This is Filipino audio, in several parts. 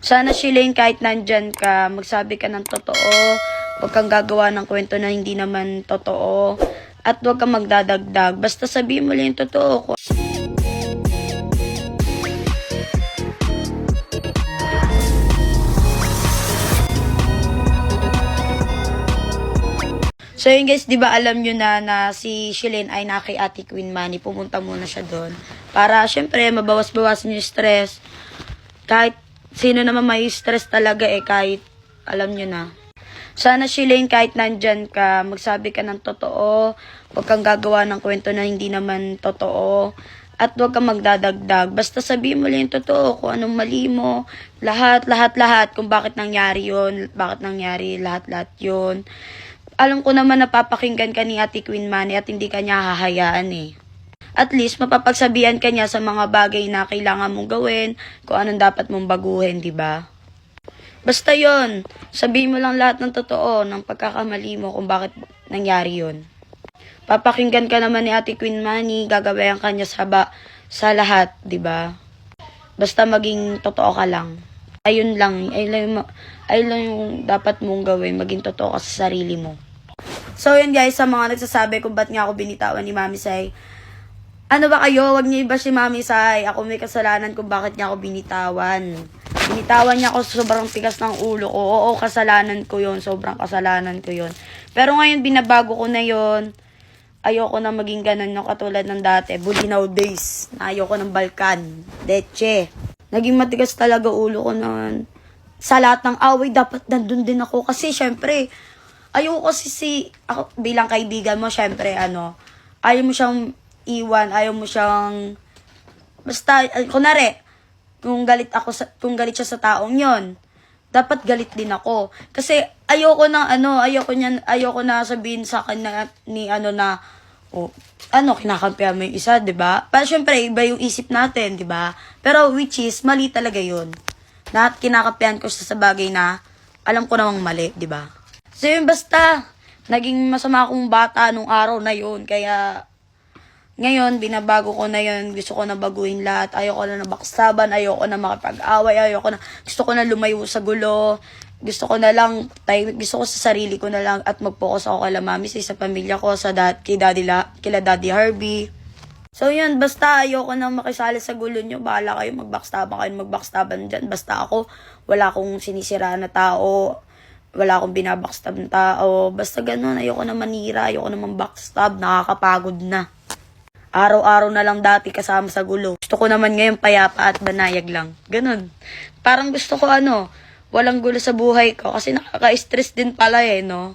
Sana, Shilane, kahit nandyan ka, magsabi ka ng totoo. Huwag kang gagawa ng kwento na hindi naman totoo. At huwag kang magdadagdag. Basta sabihin mo lang yung totoo. So yun guys, di ba alam nyo na si Shilane ay na kay Ate Queen Manny. Pumunta muna siya doon. Para syempre mabawas-bawasan yung stress. Kahit sino naman may stress talaga kahit alam nyo na. Sana, Shilane, kahit nandyan ka, magsabi ka ng totoo. Huwag kang gagawa ng kwento na hindi naman totoo. At huwag kang magdadagdag. Basta sabihin mo lang yung totoo kung anong mali mo. Lahat. Kung bakit nangyari yun. Bakit nangyari lahat yun. Alam ko naman napapakinggan ka ni Ate Queen Manny at hindi ka niya hahayaan At least, mapapagsabihan ka niya sa mga bagay na kailangan mong gawin, kung anong dapat mong baguhin, di ba? Basta yon, sabihin mo lang lahat ng totoo, ng pagkakamali mo kung bakit nangyari yon. Papakinggan ka naman ni Ate Queen Manny, gagabayan ka niya sa lahat, di ba? Basta maging totoo ka lang. Ayun lang yung dapat mong gawin, maging totoo ka sa sarili mo. So yun guys, sa mga nagsasabi kung ba't nga ako binitawan ni Mami Sai, ano ba kayo, wag niyo iba si Mami Sai, ako may kasalanan kung bakit niya ako binitawan. Binitawan niya ako sobrang tigas ng ulo ko, oo kasalanan ko yun, sobrang kasalanan ko yun. Pero ngayon binabago ko na yun, ayoko na maging ganun yung katulad ng dati, Bulinaw days, na ayoko ng Balkan, Leche. Naging matigas talaga ulo ko noon. Sa lahat ng away, dapat nandun din ako. Kasi, syempre, ayoko kasi ako, bilang kaibigan mo, syempre, ayaw mo siyang iwan, ayaw mo siyang, basta, kunwari, kung galit siya sa taong yon, dapat galit din ako. Kasi, ayoko na sabihin sa akin kinakampihan mo yung isa, diba? Pero syempre, iba yung isip natin, diba? Pero which is, mali talaga yun. Na kinakampihan ko siya sa bagay na alam ko namang mali, diba? So yun, basta, naging masama akong bata nung araw na yun. Kaya, ngayon, binabago ko na yun. Gusto ko na baguhin lahat. Ayoko na baksaban, ayoko na makipag-away, gusto ko na lumayo sa gulo. Gusto ko sa sarili ko na lang at mag-focus ako kay Mami Sai, sa pamilya ko, kila Daddy Harvey. So yun, basta ayoko na makisali sa gulo nyo. Bahala kayo, magbackstaban dyan. Basta ako, wala akong sinisira na tao, wala akong binabackstab na tao. Basta ganun, ayoko na manira, ayoko na backstab, nakakapagod na. Araw-araw na lang dati kasama sa gulo. Gusto ko naman ngayon payapa at banayag lang. Ganun. Parang gusto ko walang gulo sa buhay ko kasi nakaka-stress din pala no?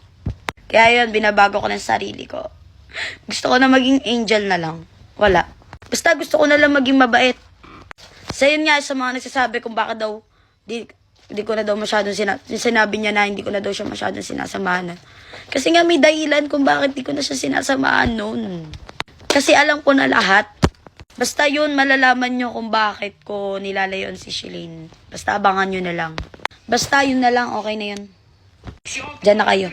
Kaya yun, binabago ko ng sarili ko. Gusto ko na maging angel na lang. Wala. Basta gusto ko na lang maging mabait. So yun nga, sa mga nagsasabi kung baka daw, di ko na daw masyadong sinabi niya na hindi ko na daw siya masyadong sinasamahan. Kasi nga may dahilan kung bakit di ko na siya sinasamahan noon. Kasi alam ko na lahat. Basta yun, malalaman nyo kung bakit ko nilalayon si Shilane. Basta abangan nyo na lang. Basta yun na lang, okay na yun. Diyan na kayo.